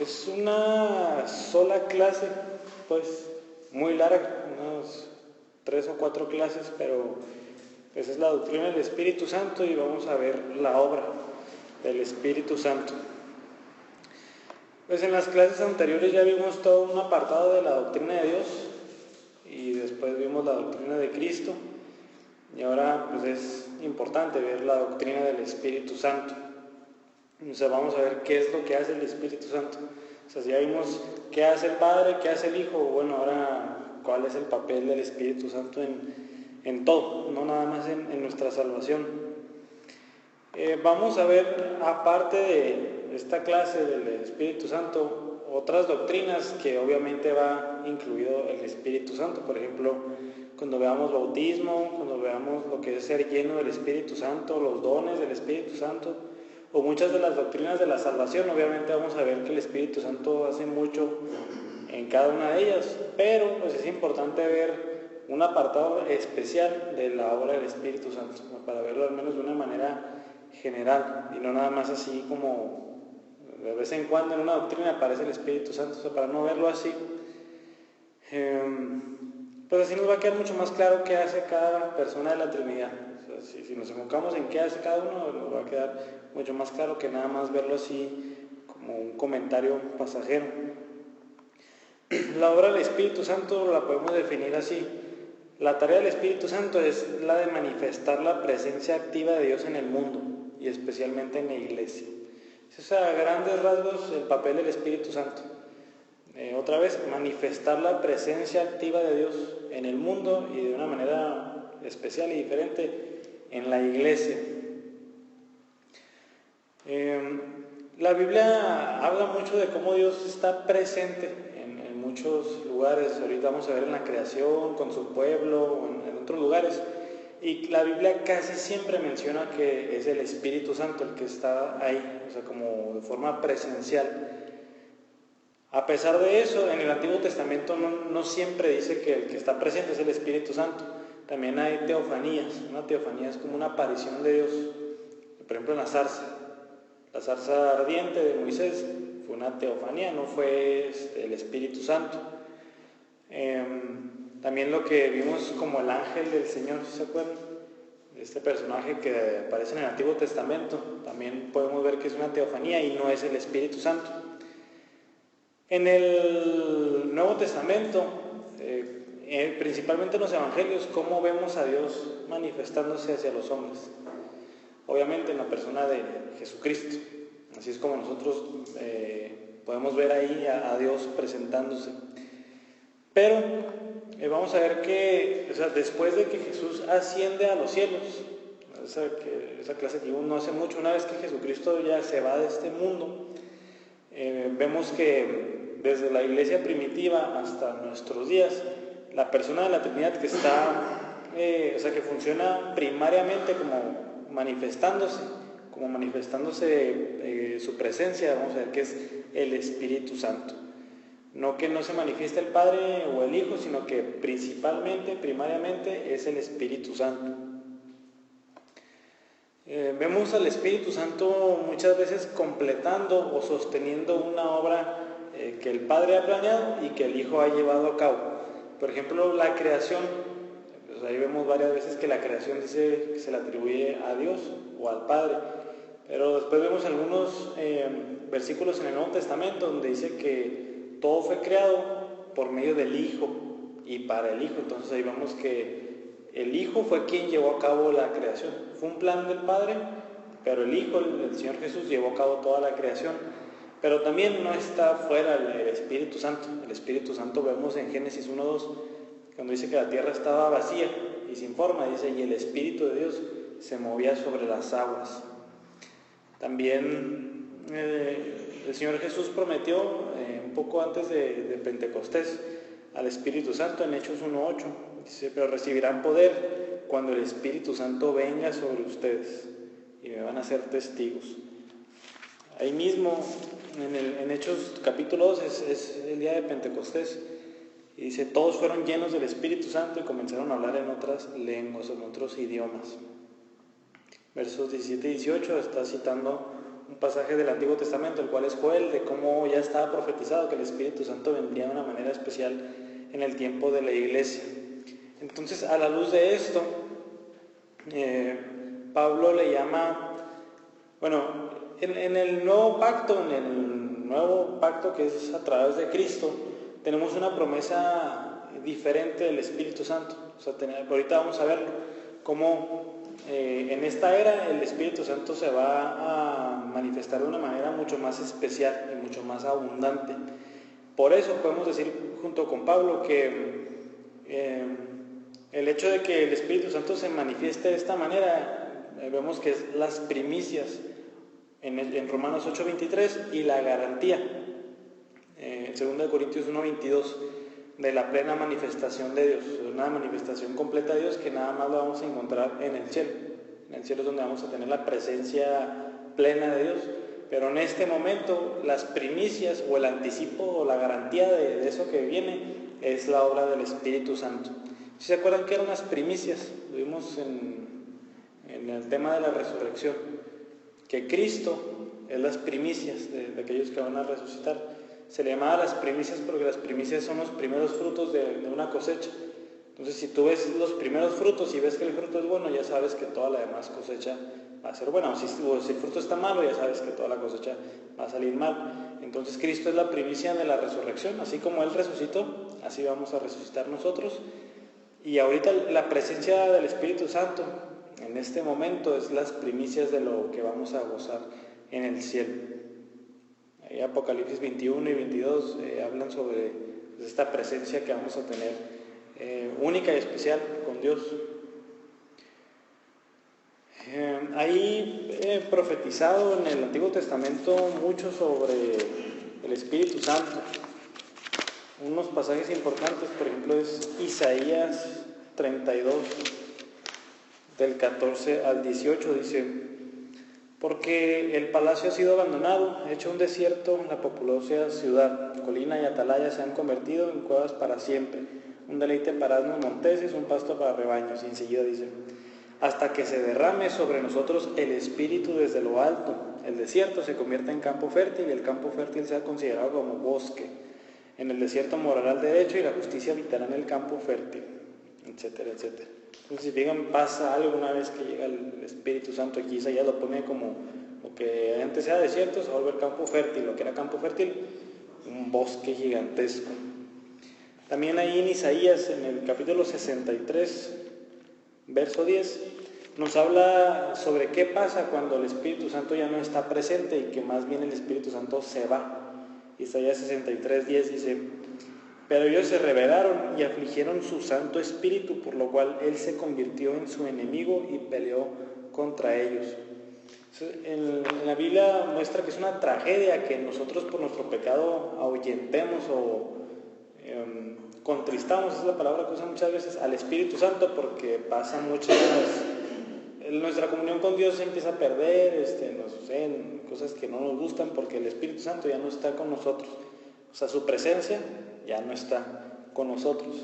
Es una sola clase, pues muy larga, unas 3 o 4 clases, pero esa es la doctrina del Espíritu Santo y vamos a ver la obra del Espíritu Santo. Pues en las clases anteriores ya vimos todo un apartado de la doctrina de Dios y después vimos la doctrina de Cristo y ahora pues es importante ver la doctrina del Espíritu Santo. O sea, vamos a ver qué es lo que hace el Espíritu Santo. O sea, si ya vimos qué hace el Padre, qué hace el Hijo, bueno, ahora cuál es el papel del Espíritu Santo en todo, no nada más en nuestra salvación. Vamos a ver, aparte de esta clase del Espíritu Santo, otras doctrinas que obviamente va incluido el Espíritu Santo. Por ejemplo, cuando veamos bautismo, cuando veamos lo que es ser lleno del Espíritu Santo, los dones del Espíritu Santo, o muchas de las doctrinas de la salvación, obviamente vamos a ver que el Espíritu Santo hace mucho en cada una de ellas, pero pues es importante ver un apartado especial de la obra del Espíritu Santo, para verlo al menos de una manera general, y no nada más así como de vez en cuando en una doctrina aparece el Espíritu Santo. O sea, para no verlo así, pues así nos va a quedar mucho más claro qué hace cada persona de la Trinidad. O sea, si nos enfocamos en qué hace cada uno, nos va a quedar mucho más claro que nada más verlo así como un comentario pasajero. La obra del Espíritu Santo la podemos definir así: la tarea del Espíritu Santo es la de manifestar la presencia activa de Dios en el mundo y especialmente en la iglesia. Ese es a grandes rasgos el papel del Espíritu Santo. Otra vez, manifestar la presencia activa de Dios en el mundo y de una manera especial y diferente en la iglesia. La Biblia habla mucho de cómo Dios está presente en muchos lugares. Ahorita vamos a ver en la creación, con su pueblo, o en otros lugares. Y la Biblia casi siempre menciona que es el Espíritu Santo el que está ahí, o sea, como de forma presencial. A pesar de eso, en el Antiguo Testamento no siempre dice que el que está presente es el Espíritu Santo. También hay teofanías. Una teofanía es como una aparición de Dios. Por ejemplo, en la zarza ardiente de Moisés fue una teofanía, no fue el Espíritu Santo. También lo que vimos como el ángel del Señor, ¿se acuerdan? Este personaje que aparece en el Antiguo Testamento, también podemos ver que es una teofanía y no es el Espíritu Santo. En el Nuevo Testamento, principalmente en los Evangelios, ¿cómo vemos a Dios manifestándose hacia los hombres? Obviamente en la persona de Jesucristo. Así es como nosotros podemos ver ahí a Dios presentándose. Pero vamos a ver que, o sea, después de que Jesús asciende a los cielos, esa clase que vimos no hace mucho, una vez que Jesucristo ya se va de este mundo, vemos que desde la iglesia primitiva hasta nuestros días, la persona de la Trinidad que está, o sea, que funciona primariamente como manifestándose su presencia, vamos a ver que es el Espíritu Santo. No que no se manifieste el Padre o el Hijo, sino que principalmente, primariamente, es el Espíritu Santo. Vemos al Espíritu Santo muchas veces completando o sosteniendo una obra que el Padre ha planeado y que el Hijo ha llevado a cabo. Por ejemplo, la creación. Pues ahí vemos varias veces que la creación dice que se le atribuye a Dios o al Padre. Pero después vemos algunos versículos en el Nuevo Testamento donde dice que todo fue creado por medio del Hijo y para el Hijo. Entonces ahí vemos que el Hijo fue quien llevó a cabo la creación. Fue un plan del Padre, pero el Hijo, el Señor Jesús, llevó a cabo toda la creación. Pero también no está fuera el Espíritu Santo. El Espíritu Santo vemos en Génesis 1:2, cuando dice que la tierra estaba vacía y sin forma, dice, y el Espíritu de Dios se movía sobre las aguas. También el Señor Jesús prometió un poco antes de Pentecostés al Espíritu Santo en Hechos 1:8. Dice, pero recibirán poder cuando el Espíritu Santo venga sobre ustedes y me van a ser testigos. Ahí mismo en Hechos capítulo 2 es el día de Pentecostés y dice, todos fueron llenos del Espíritu Santo y comenzaron a hablar en otras lenguas o en otros idiomas. Versos 17 y 18 está citando un pasaje del Antiguo Testamento, el cual es Joel, de cómo ya estaba profetizado que el Espíritu Santo vendría de una manera especial en el tiempo de la iglesia. Entonces, a la luz de esto, Pablo le llama, en el nuevo pacto que es a través de Cristo, tenemos una promesa diferente del Espíritu Santo. O sea, ahorita vamos a ver cómo en esta era el Espíritu Santo se va a manifestar de una manera mucho más especial y mucho más abundante. Por eso podemos decir junto con Pablo que el hecho de que el Espíritu Santo se manifieste de esta manera, vemos que es las primicias en Romanos 8:23 y la garantía en 2 Corintios 1:22 de la plena manifestación de Dios, una manifestación completa de Dios que nada más lo vamos a encontrar en el cielo. En el cielo es donde vamos a tener la presencia plena de Dios, pero en este momento las primicias o el anticipo o la garantía de eso que viene es la obra del Espíritu Santo. ¿Sí se acuerdan que eran las primicias? Lo vimos en el tema de la resurrección, que Cristo es las primicias de aquellos que van a resucitar. Se le llamaba las primicias porque las primicias son los primeros frutos de una cosecha. Entonces, si tú ves los primeros frutos y ves que el fruto es bueno, ya sabes que toda la demás cosecha va a ser buena. O si el fruto está malo, ya sabes que toda la cosecha va a salir mal. Entonces, Cristo es la primicia de la resurrección. Así como Él resucitó, así vamos a resucitar nosotros. Y ahorita la presencia del Espíritu Santo en este momento es las primicias de lo que vamos a gozar en el cielo. Apocalipsis 21 y 22 hablan sobre esta presencia que vamos a tener única y especial con Dios. Hay profetizado en el Antiguo Testamento mucho sobre el Espíritu Santo. Unos pasajes importantes, por ejemplo, es Isaías 32, del 14 al 18, dice: porque el palacio ha sido abandonado, hecho un desierto, la populosa ciudad, colina y atalaya se han convertido en cuevas para siempre, un deleite para asnos monteses, un pasto para rebaños. Y enseguida dice: hasta que se derrame sobre nosotros el Espíritu desde lo alto, el desierto se convierta en campo fértil y el campo fértil sea considerado como bosque. En el desierto morará el derecho y la justicia habitará en el campo fértil, etcétera, etcétera. Entonces, si digan, pasa algo una vez que llega el Espíritu Santo, aquí Isaías lo pone como lo que antes era desierto, se va a volver campo fértil, lo que era campo fértil, un bosque gigantesco. También ahí en Isaías, en el capítulo 63, verso 10, nos habla sobre qué pasa cuando el Espíritu Santo ya no está presente y que más bien el Espíritu Santo se va. Isaías 63, 10 dice: pero ellos se rebelaron y afligieron su Santo Espíritu, por lo cual Él se convirtió en su enemigo y peleó contra ellos. En la Biblia muestra que es una tragedia que nosotros por nuestro pecado ahuyentemos o contristamos, es la palabra que usa muchas veces, al Espíritu Santo, porque pasan muchas nuestra comunión con Dios se empieza a perder, nos suceden cosas que no nos gustan porque el Espíritu Santo ya no está con nosotros. O sea, su presencia ya no está con nosotros.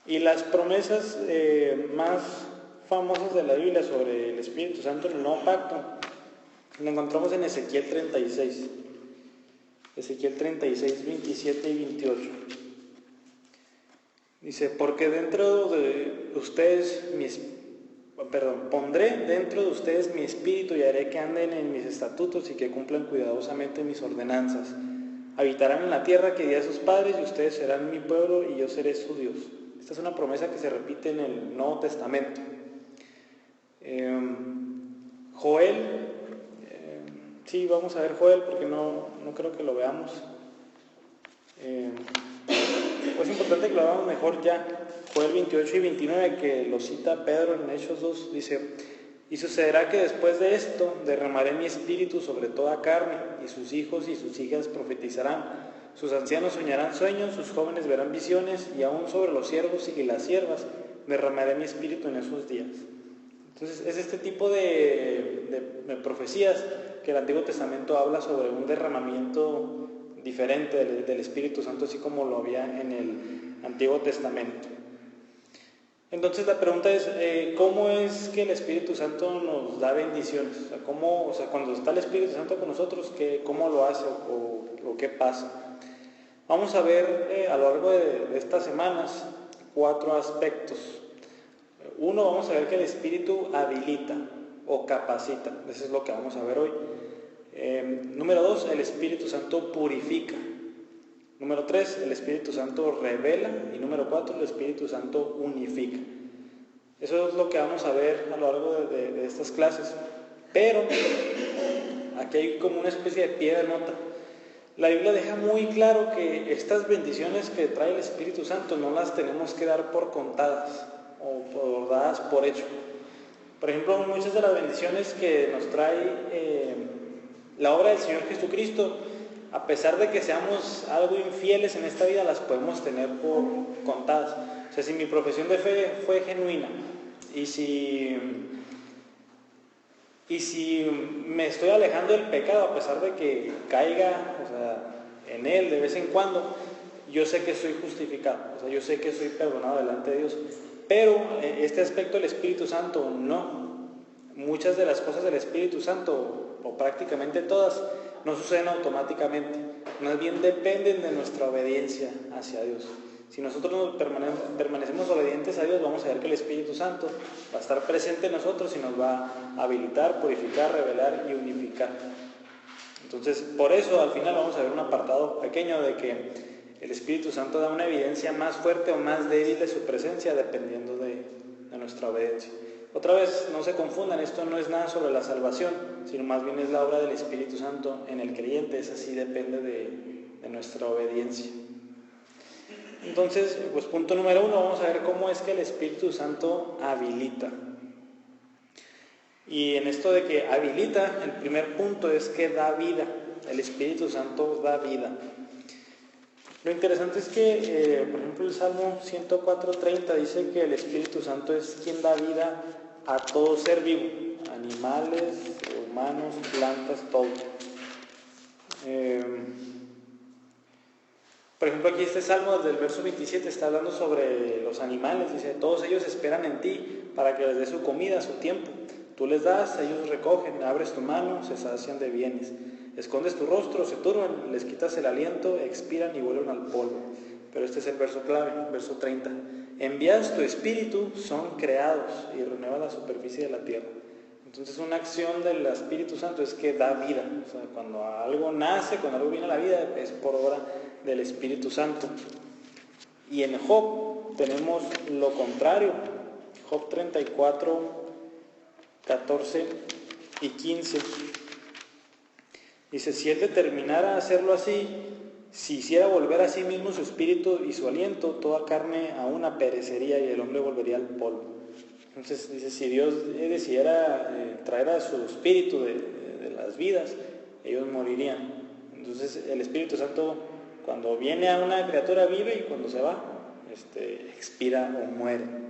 Y las promesas más famosas de la Biblia sobre el Espíritu Santo en el Nuevo Pacto lo encontramos en Ezequiel 36. Ezequiel 36, 27 y 28. Dice: porque dentro de ustedes pondré dentro de ustedes mi espíritu y haré que anden en mis estatutos y que cumplan cuidadosamente mis ordenanzas. Habitarán en la tierra que di a sus padres y ustedes serán mi pueblo y yo seré su Dios. Esta es una promesa que se repite en el Nuevo Testamento. Joel, sí, vamos a ver Joel porque no creo que lo veamos. Pues es importante que lo veamos mejor ya. Joel 28 y 29, que lo cita Pedro en Hechos 2, dice: y sucederá que después de esto derramaré mi espíritu sobre toda carne, y sus hijos y sus hijas profetizarán, sus ancianos soñarán sueños, sus jóvenes verán visiones, y aún sobre los siervos y las siervas derramaré mi espíritu en esos días. Entonces es este tipo de profecías que el Antiguo Testamento habla sobre un derramamiento diferente del Espíritu Santo, así como lo había en el Antiguo Testamento. Entonces la pregunta es, ¿cómo es que el Espíritu Santo nos da bendiciones? O sea, cuando está el Espíritu Santo con nosotros, ¿cómo lo hace o qué pasa? Vamos a ver a lo largo de estas semanas 4 aspectos. Uno, vamos a ver que el Espíritu habilita o capacita. Eso es lo que vamos a ver hoy. Número 2, el Espíritu Santo purifica. Número 3, el Espíritu Santo revela. Y número 4, el Espíritu Santo unifica. Eso es lo que vamos a ver a lo largo de estas clases. Pero aquí hay como una especie de pie de nota. La Biblia deja muy claro que estas bendiciones que trae el Espíritu Santo no las tenemos que dar por contadas o por dadas por hecho. Por ejemplo, muchas de las bendiciones que nos trae la obra del Señor Jesucristo, a pesar de que seamos algo infieles en esta vida, las podemos tener por contadas. O sea, si mi profesión de fe fue genuina y si me estoy alejando del pecado, a pesar de que caiga, o sea, en él de vez en cuando, yo sé que soy justificado, o sea, yo sé que soy perdonado delante de Dios. Pero este aspecto del Espíritu Santo, no. Muchas de las cosas del Espíritu Santo, o prácticamente todas, no suceden automáticamente, más bien dependen de nuestra obediencia hacia Dios. Si nosotros permanecemos obedientes a Dios, vamos a ver que el Espíritu Santo va a estar presente en nosotros y nos va a habilitar, purificar, revelar y unificar. Entonces, por eso al final vamos a ver un apartado pequeño de que el Espíritu Santo da una evidencia más fuerte o más débil de su presencia dependiendo de nuestra obediencia. Otra vez, no se confundan, esto no es nada sobre la salvación, sino más bien es la obra del Espíritu Santo en el creyente, esa sí depende de nuestra obediencia. Entonces, pues punto número 1, vamos a ver cómo es que el Espíritu Santo habilita. Y en esto de que habilita, el primer punto es que da vida. El Espíritu Santo da vida. Lo interesante es que, por ejemplo, el Salmo 104:30 dice que el Espíritu Santo es quien da vida a todo ser vivo, animales, humanos, plantas, todo. Por ejemplo, aquí este Salmo desde el verso 27 está hablando sobre los animales. Dice, todos ellos esperan en ti para que les dé su comida a su tiempo. Tú les das, ellos recogen, abres tu mano, se sacian de bienes. Escondes tu rostro, se turban, les quitas el aliento, expiran y vuelven al polvo. Pero este es el verso clave, verso 30. Envías tu espíritu, son creados y renueva la superficie de la tierra. Entonces una acción del Espíritu Santo es que da vida. O sea, cuando algo nace, cuando algo viene a la vida, es por obra del Espíritu Santo. Y en Job tenemos lo contrario. Job 34:14 y 15. Dice, si él determinara hacerlo así, si hiciera volver a sí mismo su espíritu y su aliento, toda carne a una perecería y el hombre volvería al polvo. Entonces dice, si Dios decidiera traer a su espíritu de las vidas, ellos morirían. Entonces el Espíritu Santo, cuando viene a una criatura, vive, y cuando se va, expira o muere.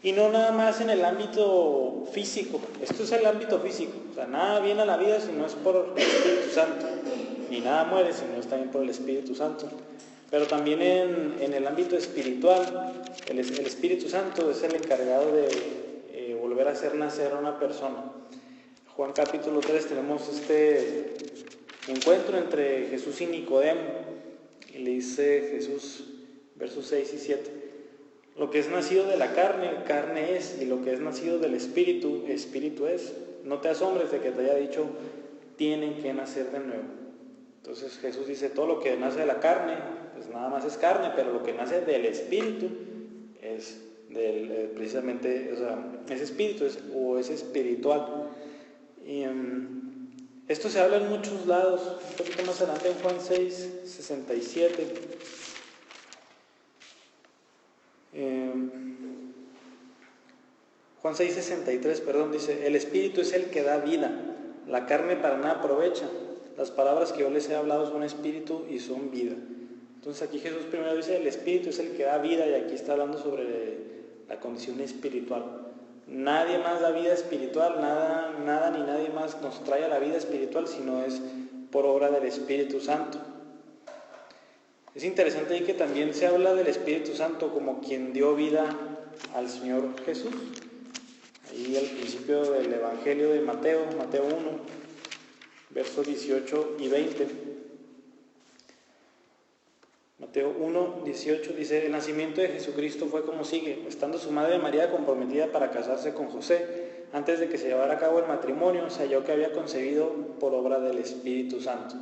Y no nada más en el ámbito físico. Esto es el ámbito físico. O sea, nada viene a la vida si no es por el Espíritu Santo. Ni nada muere si no es también por el Espíritu Santo. Pero también en el ámbito espiritual, el Espíritu Santo es el encargado de volver a hacer nacer a una persona. Juan capítulo 3 tenemos este encuentro entre Jesús y Nicodemo. Y le dice Jesús, versos 6 y 7. Lo que es nacido de la carne, carne es, y lo que es nacido del Espíritu, Espíritu es. No te asombres de que te haya dicho, tienen que nacer de nuevo. Entonces Jesús dice, todo lo que nace de la carne, pues nada más es carne, pero lo que nace del Espíritu es precisamente, o sea, ese Espíritu es espiritual. Y esto se habla en muchos lados. Un poquito más adelante en Juan 6:67. Juan 6:63, dice, el Espíritu es el que da vida, la carne para nada aprovecha. Las palabras que yo les he hablado son espíritu y son vida. Entonces aquí Jesús primero dice, el Espíritu es el que da vida, y aquí está hablando sobre la condición espiritual. Nadie más da vida espiritual, nada ni nadie más nos trae a la vida espiritual, sino es por obra del Espíritu Santo. Es interesante ahí que también se habla del Espíritu Santo como quien dio vida al Señor Jesús. Ahí al principio del Evangelio de Mateo, Mateo 1, versos 18 y 20. Mateo 1, 18 dice: el nacimiento de Jesucristo fue como sigue. Estando su madre María comprometida para casarse con José, antes de que se llevara a cabo el matrimonio, se halló que había concebido por obra del Espíritu Santo.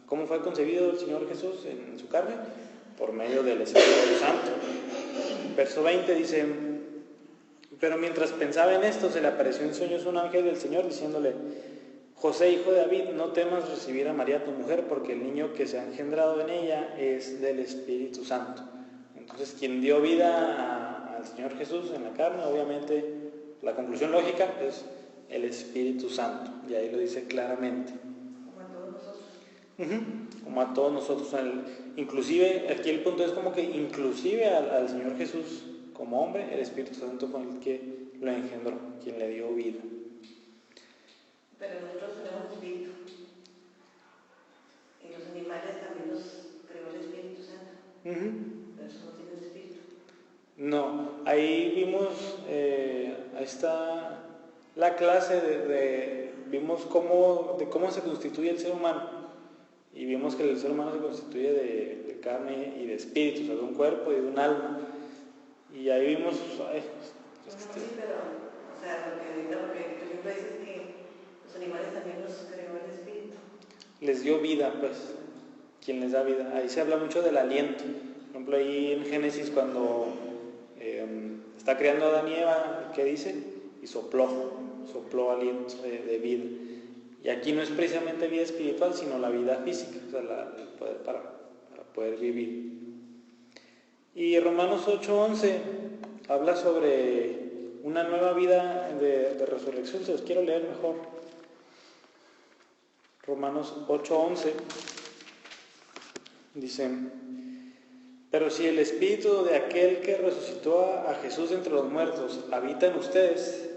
¿Cómo fue concebido el Señor Jesús en su carne? Por medio del Espíritu Santo. Verso 20 dice: pero mientras pensaba en esto, se le apareció en sueños un ángel del Señor diciéndole: José, hijo de David, no temas recibir a María tu mujer, porque el niño que se ha engendrado en ella es del Espíritu Santo. Entonces, quien dio vida al Señor Jesús en la carne, obviamente, la conclusión lógica es el Espíritu Santo, y ahí lo dice claramente. Como a todos nosotros. Como a todos nosotros. Inclusive, aquí el punto es como que inclusive al Señor Jesús como hombre, el Espíritu Santo fue el que lo engendró, quien le dio vida. Pero nosotros tenemos espíritu. Y los animales también los creó el Espíritu Santo. Pero eso no tiene espíritu. No, ahí vimos, ahí está la clase vimos cómo se constituye el ser humano. Y vimos que el ser humano se constituye de carne y de espíritu, o sea, de un cuerpo y de un alma. Y ahí vimos... Sí, pero, o sea, lo que ahorita, porque por ejemplo dices que los animales también los creó el Espíritu. Les dio vida, pues, quien les da vida. Ahí se habla mucho del aliento. Por ejemplo, ahí en Génesis, cuando está creando a Adán y Eva, ¿qué dice? Y sopló aliento de vida. Y aquí no es precisamente vida espiritual, sino la vida física, o sea, el poder para poder vivir. Y Romanos 8:11 habla sobre una nueva vida de resurrección. Se los quiero leer mejor. Romanos 8:11 dice: pero si el Espíritu de aquel que resucitó a Jesús entre los muertos habita en ustedes,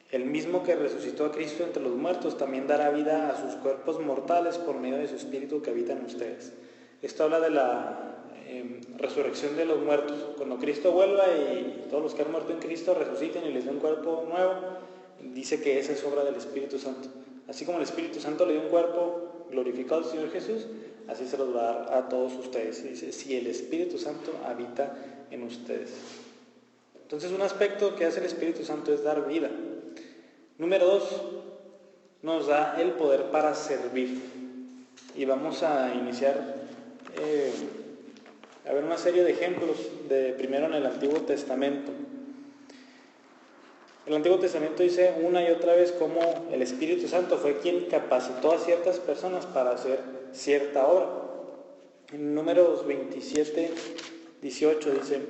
el mismo que resucitó a Cristo entre los muertos también dará vida a sus cuerpos mortales por medio de su Espíritu que habita en ustedes. Esto habla de la resurrección de los muertos. Cuando Cristo vuelva y todos los que han muerto en Cristo resuciten y les dé un cuerpo nuevo, dice que esa es obra del Espíritu Santo. Así como el Espíritu Santo le dio un cuerpo glorificado al Señor Jesús, así se los va a dar a todos ustedes. Dice: si el Espíritu Santo habita en ustedes. Entonces, un aspecto que hace el Espíritu Santo es dar vida. Número 2, nos da el poder para servir. Y vamos a iniciar a ver una serie de ejemplos primero en el Antiguo Testamento. El Antiguo Testamento dice una y otra vez cómo el Espíritu Santo fue quien capacitó a ciertas personas para hacer cierta obra. En Números 27, 18 dice: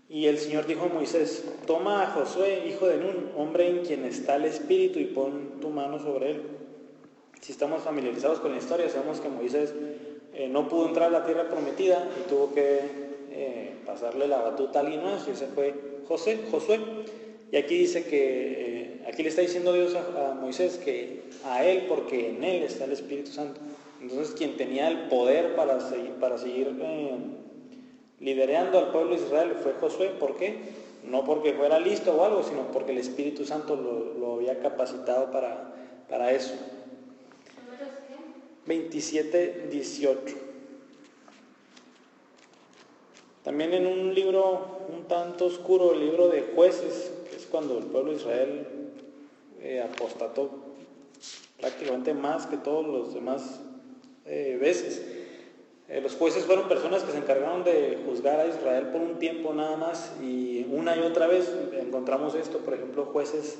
y el Señor dijo a Moisés: toma a Josué, hijo de Nun, hombre en quien está el Espíritu, y pon tu mano sobre él. Si estamos familiarizados con la historia, sabemos que Moisés no pudo entrar a la tierra prometida y tuvo que pasarle la batuta a alguien más, y ese fue Josué. Y aquí dice que, aquí le está diciendo Dios a Moisés que a él, porque en él está el Espíritu Santo. Entonces, quien tenía el poder para seguir liderando al pueblo de Israel fue Josué. ¿Por qué? No porque fuera listo o algo, sino porque el Espíritu Santo lo había capacitado para eso. 27, 18. También en un libro un tanto oscuro, el libro de Jueces, que es cuando el pueblo de Israel apostató prácticamente más que todos los demás veces. Los jueces fueron personas que se encargaron de juzgar a Israel por un tiempo nada más, y una y otra vez encontramos esto. Por ejemplo, Jueces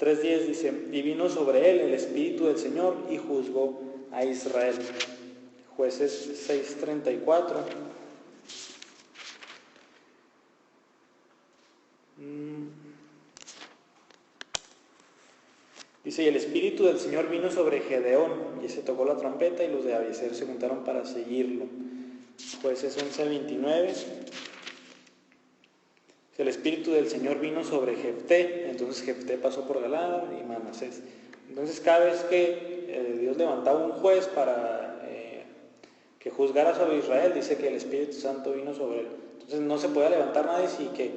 3:10 dice: y vino sobre él el Espíritu del Señor y juzgó a Israel. Jueces 6:34. Dice: y el Espíritu del Señor vino sobre Gedeón, y se tocó la trompeta, y los de Abiezer se juntaron para seguirlo. Jueces 11:29. El Espíritu del Señor vino sobre Jefté, entonces Jefté pasó por Galaad y Manasés. Entonces, cada vez que Dios levantaba un juez para que juzgara sobre Israel, dice que el Espíritu Santo vino sobre él. Entonces, no se podía levantar nadie sin que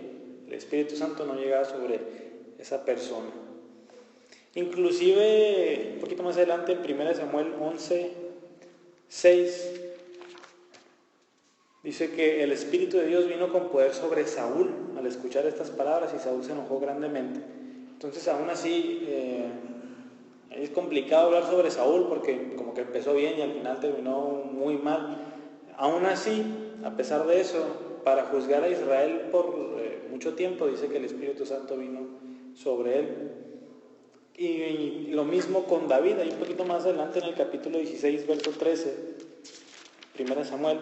el Espíritu Santo no llegaba sobre esa persona. Inclusive, un poquito más adelante, en 1 Samuel 11:6, dice que el Espíritu de Dios vino con poder sobre Saúl al escuchar estas palabras, y Saúl se enojó grandemente. Entonces, aún así, es complicado hablar sobre Saúl porque como que empezó bien y al final terminó muy mal. Aún así, a pesar de eso, para juzgar a Israel por mucho tiempo, dice que el Espíritu Santo vino sobre él. Y lo mismo con David, ahí un poquito más adelante en el capítulo 16, verso 13, 1 Samuel.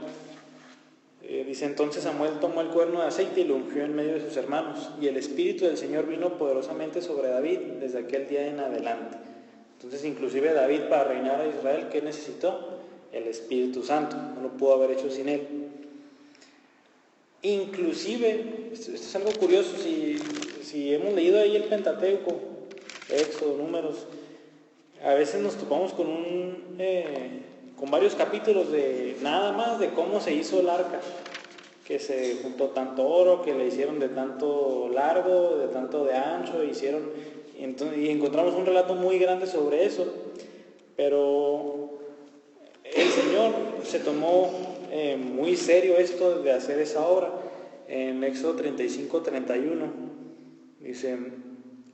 Dice: entonces Samuel tomó el cuerno de aceite y lo ungió en medio de sus hermanos, y el Espíritu del Señor vino poderosamente sobre David desde aquel día en adelante. Entonces, inclusive David, para reinar a Israel, ¿qué necesitó? El Espíritu Santo, no lo pudo haber hecho sin él. Inclusive, esto es algo curioso, si hemos leído ahí el Pentateuco, Éxodo, Números, a veces nos topamos con varios capítulos de nada más de cómo se hizo el arca, que se juntó tanto oro, que le hicieron de tanto largo, de tanto de ancho, y encontramos un relato muy grande sobre eso. Pero el Señor se tomó muy serio esto de hacer esa obra. En Éxodo 35:31 dice,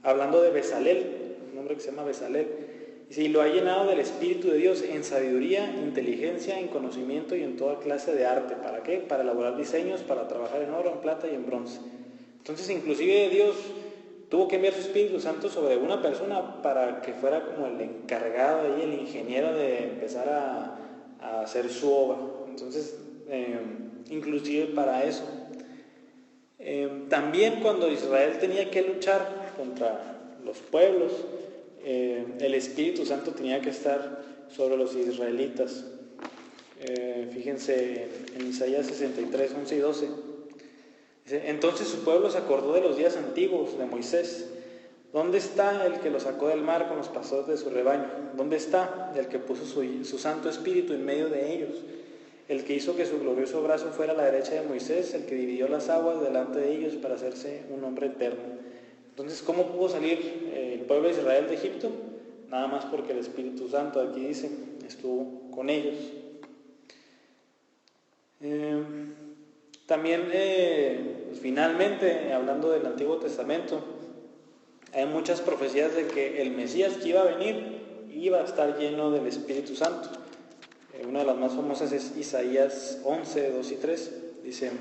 hablando de Bezalel, un hombre que se llama Bezalel, dice: y lo ha llenado del Espíritu de Dios en sabiduría, inteligencia, en conocimiento y en toda clase de arte. ¿Para qué? Para elaborar diseños, para trabajar en oro, en plata y en bronce. Entonces, inclusive Dios tuvo que enviar su Espíritu Santo sobre una persona para que fuera como el encargado y el ingeniero de empezar a hacer su obra. Entonces, inclusive para eso. También cuando Israel tenía que luchar contra los pueblos, el Espíritu Santo tenía que estar sobre los israelitas. Fíjense en Isaías 63, 11 y 12. Dice: entonces su pueblo se acordó de los días antiguos de Moisés. ¿Dónde está el que lo sacó del mar con los pastores de su rebaño? ¿Dónde está el que puso su Santo Espíritu en medio de ellos? El que hizo que su glorioso brazo fuera a la derecha de Moisés, el que dividió las aguas delante de ellos para hacerse un hombre eterno. Entonces, ¿cómo pudo salir el pueblo de Israel de Egipto? Nada más porque el Espíritu Santo, aquí dice, estuvo con ellos. También, finalmente, hablando del Antiguo Testamento, hay muchas profecías de que el Mesías que iba a venir iba a estar lleno del Espíritu Santo. Una de las más famosas es Isaías 11, 2 y 3. Dice: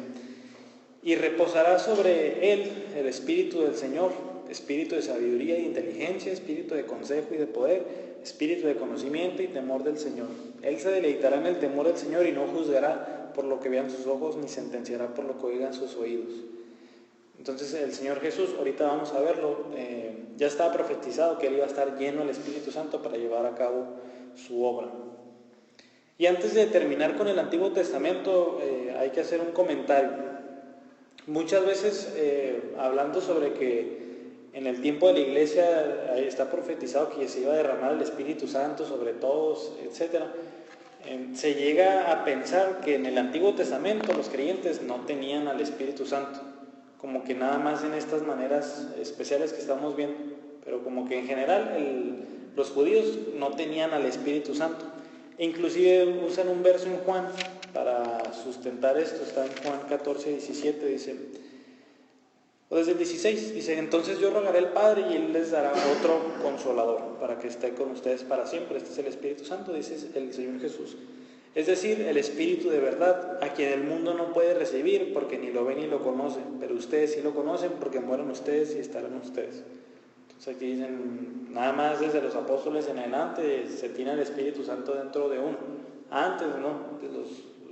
y reposará sobre él el Espíritu del Señor, espíritu de sabiduría y inteligencia, espíritu de consejo y de poder, espíritu de conocimiento y temor del Señor. Él se deleitará en el temor del Señor y no juzgará por lo que vean sus ojos, ni sentenciará por lo que oigan sus oídos. Entonces, el Señor Jesús, ahorita vamos a verlo, ya estaba profetizado que él iba a estar lleno del Espíritu Santo para llevar a cabo su obra. Y antes de terminar con el Antiguo Testamento, hay que hacer un comentario. Muchas veces, hablando sobre que en el tiempo de la iglesia está profetizado que se iba a derramar el Espíritu Santo sobre todos, etc., se llega a pensar que en el Antiguo Testamento los creyentes no tenían al Espíritu Santo, como que nada más en estas maneras especiales que estamos viendo, pero como que en general los judíos no tenían al Espíritu Santo. E inclusive usan un verso en Juan para sustentar esto. Está en Juan 14, 17, dice, o desde el 16, dice: entonces yo rogaré al Padre y Él les dará otro consolador para que esté con ustedes para siempre. Este es el Espíritu Santo, dice el Señor Jesús. Es decir, el Espíritu de verdad, a quien el mundo no puede recibir porque ni lo ve ni lo conoce, pero ustedes sí lo conocen porque mueren ustedes y estarán ustedes. Entonces aquí dicen, nada más desde los apóstoles en adelante se tiene el Espíritu Santo dentro de uno. Antes, ¿no?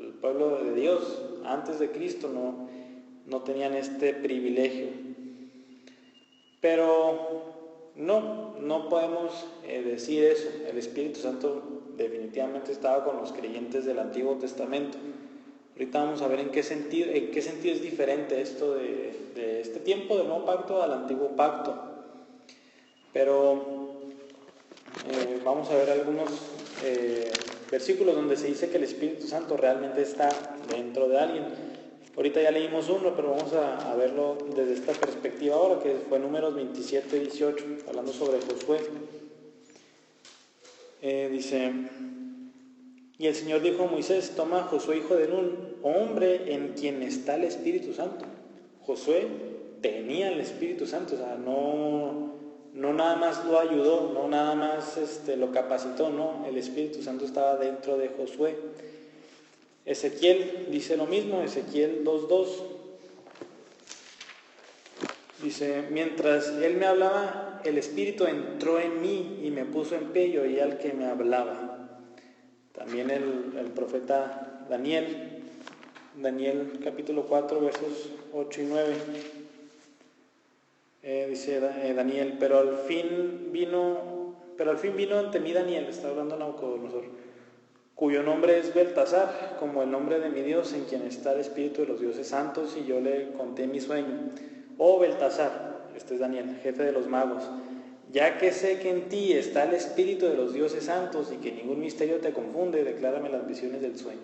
El pueblo de Dios, antes de Cristo, no tenían este privilegio. Pero no podemos decir eso. El Espíritu Santo definitivamente estaba con los creyentes del Antiguo Testamento. Ahorita vamos a ver en qué sentido es diferente esto de este tiempo del Nuevo Pacto al Antiguo Pacto. Pero vamos a ver algunos versículos donde se dice que el Espíritu Santo realmente está dentro de alguien. Ahorita ya leímos uno, pero vamos a verlo desde esta perspectiva ahora, que fue Números 27 y 18, hablando sobre Josué. Dice: y el Señor dijo a Moisés: toma a Josué hijo de Nun, hombre en quien está el Espíritu Santo. Josué tenía el Espíritu Santo, o sea, no nada más lo ayudó, no nada más lo capacitó, no, el Espíritu Santo estaba dentro de Josué. Ezequiel dice lo mismo, Ezequiel 2:2. Dice: mientras él me hablaba, el Espíritu entró en mí y me puso en pie y oí al que me hablaba. También el profeta Daniel capítulo 4, versos 8 y 9. Dice Daniel: pero al fin vino ante mí Daniel, está hablando Nabucodonosor, cuyo nombre es Beltasar, como el nombre de mi Dios, en quien está el Espíritu de los dioses santos, y yo le conté mi sueño. Oh Beltasar, este es Daniel, jefe de los magos, ya que sé que en ti está el Espíritu de los dioses santos y que ningún misterio te confunde, declárame las visiones del sueño.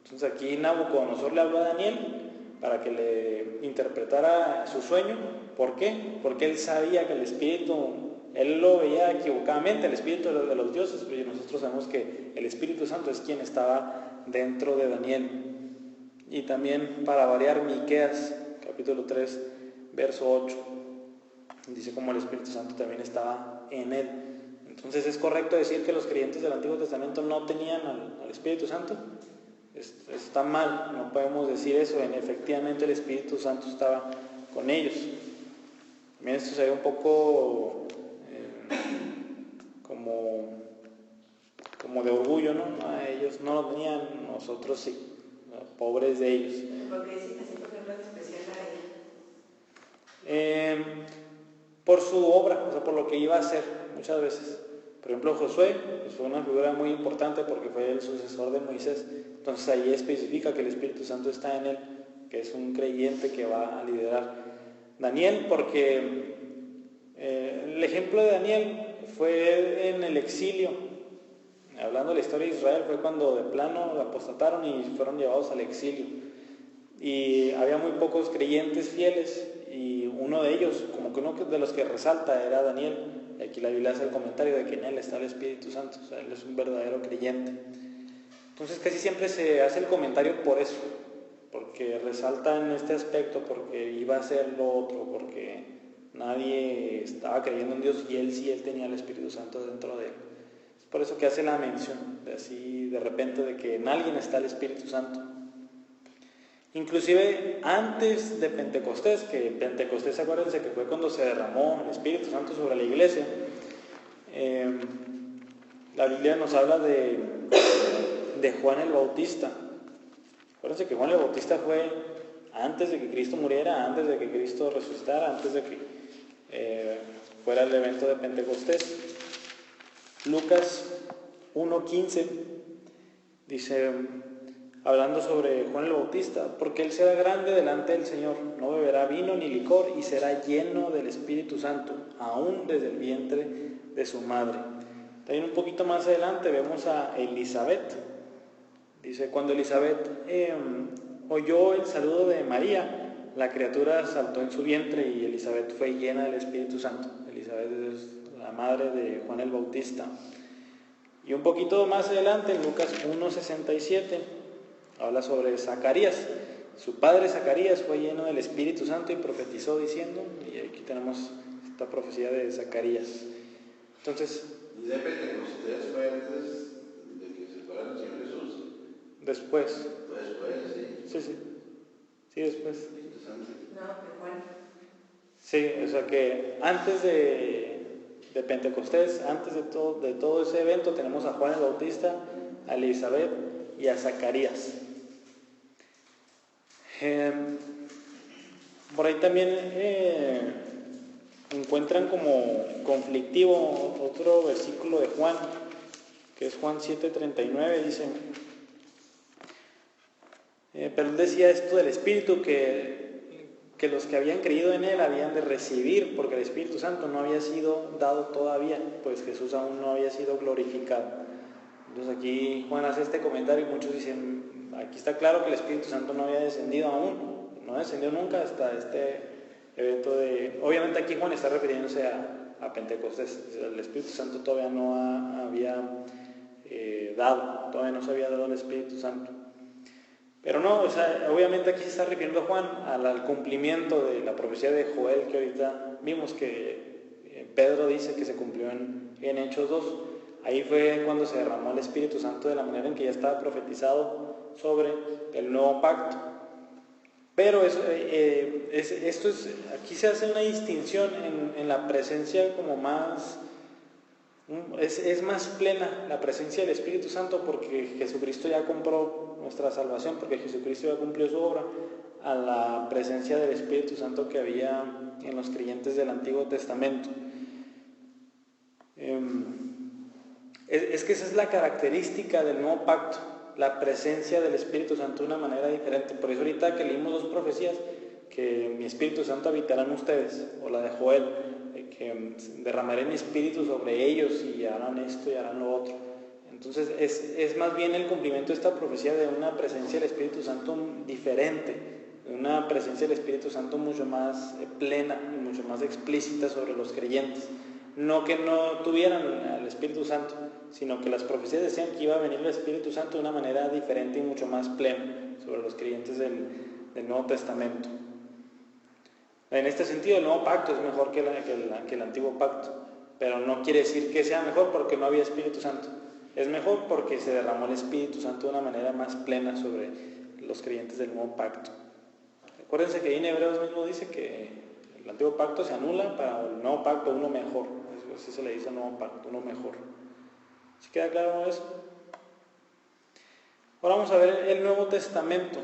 Entonces aquí Nabucodonosor le habló a Daniel para que le interpretara su sueño. ¿Por qué? Porque él sabía que el Espíritu, él lo veía equivocadamente, el Espíritu de los dioses, pero nosotros sabemos que el Espíritu Santo es quien estaba dentro de Daniel. Y también, para variar, Miqueas capítulo 3, verso 8. Dice como el Espíritu Santo también estaba en él. Entonces, ¿es correcto decir que los creyentes del Antiguo Testamento no tenían al Espíritu Santo? Está mal, no podemos decir eso. Efectivamente el Espíritu Santo estaba con ellos. También esto se ve un poco como de orgullo, ¿no? Ellos no lo tenían, nosotros sí, pobres de ellos. ¿Por qué dicen así, por ejemplo, en especial a él? Por su obra, o sea, por lo que iba a hacer muchas veces. Por ejemplo, Josué pues fue una figura muy importante porque fue el sucesor de Moisés. Entonces ahí especifica que el Espíritu Santo está en él, que es un creyente que va a liderar. Daniel, porque el ejemplo de Daniel fue en el exilio. Hablando de la historia de Israel, fue cuando de plano apostataron y fueron llevados al exilio. Y había muy pocos creyentes fieles, y uno de ellos, como que uno de los que resalta, era Daniel. Y aquí la Biblia hace el comentario de que en él está el Espíritu Santo, o sea, él es un verdadero creyente. Entonces casi siempre se hace el comentario por eso, porque resalta en este aspecto, porque iba a hacer lo otro, porque nadie estaba creyendo en Dios y él tenía el Espíritu Santo dentro de él. Es por eso que hace la mención, así de repente, de que en alguien está el Espíritu Santo. Inclusive antes de Pentecostés, que Pentecostés, acuérdense que fue cuando se derramó el Espíritu Santo sobre la iglesia, la Biblia nos habla de Juan el Bautista. Acuérdense que Juan el Bautista fue antes de que Cristo muriera, antes de que Cristo resucitara, antes de que fuera el evento de Pentecostés. Lucas 1:15 dice, hablando sobre Juan el Bautista: porque él será grande delante del Señor, no beberá vino ni licor, y será lleno del Espíritu Santo, aún desde el vientre de su madre. También un poquito más adelante vemos a Elizabeth. Dice: cuando Elizabeth oyó el saludo de María, la criatura saltó en su vientre, y Elizabeth fue llena del Espíritu Santo. Elizabeth es la madre de Juan el Bautista. Y un poquito más adelante, en Lucas 1:67, habla sobre Zacarías. Su padre Zacarías fue lleno del Espíritu Santo y profetizó diciendo, y aquí tenemos esta profecía de Zacarías. Entonces, ¿y de Pentecostés fue antes de que se fuera el Señor Jesús? Después. Después, sí. Sí, después. No, de Juan. Sí, o sea que antes de Pentecostés, antes de todo ese evento, tenemos a Juan el Bautista, a Elizabeth y a Zacarías. Por ahí también encuentran como conflictivo otro versículo de Juan, que es Juan 7:39, dice, pero él decía esto del Espíritu, que los que habían creído en él habían de recibir, porque el Espíritu Santo no había sido dado todavía, pues Jesús aún no había sido glorificado. Entonces aquí Juan hace este comentario y muchos dicen, aquí está claro que el Espíritu Santo no había descendido aún, no descendió nunca hasta este evento de... Obviamente aquí Juan está refiriéndose a Pentecostés, el Espíritu Santo todavía no había todavía no se había dado el Espíritu Santo. Pero no, o sea, obviamente aquí se está refiriendo Juan al cumplimiento de la profecía de Joel, que ahorita vimos que Pedro dice que se cumplió en Hechos 2. Ahí fue cuando se derramó el Espíritu Santo de la manera en que ya estaba profetizado sobre el nuevo pacto. Pero aquí se hace una distinción en la presencia como más... Es más plena la presencia del Espíritu Santo porque Jesucristo ya compró nuestra salvación, porque Jesucristo ya cumplió su obra, a la presencia del Espíritu Santo que había en los creyentes del Antiguo Testamento. Es que esa es la característica del nuevo pacto, la presencia del Espíritu Santo de una manera diferente. Por eso ahorita que leímos 2 profecías, que mi Espíritu Santo habitará en ustedes, o la de Joel, que derramaré mi Espíritu sobre ellos y harán esto y harán lo otro. Entonces es más bien el cumplimiento de esta profecía de una presencia del Espíritu Santo diferente, de una presencia del Espíritu Santo mucho más plena y mucho más explícita sobre los creyentes. No que no tuvieran al Espíritu Santo, sino que las profecías decían que iba a venir el Espíritu Santo de una manera diferente y mucho más plena sobre los creyentes del Nuevo Testamento. En este sentido, el nuevo pacto es mejor que el antiguo pacto, pero no quiere decir que sea mejor porque no había Espíritu Santo. Es mejor porque se derramó el Espíritu Santo de una manera más plena sobre los creyentes del nuevo pacto. Acuérdense que ahí en Hebreos mismo dice que el antiguo pacto se anula para el nuevo pacto, uno mejor. Así se le dice al nuevo pacto, uno mejor. ¿Sí queda claro eso? Ahora vamos a ver el Nuevo Testamento.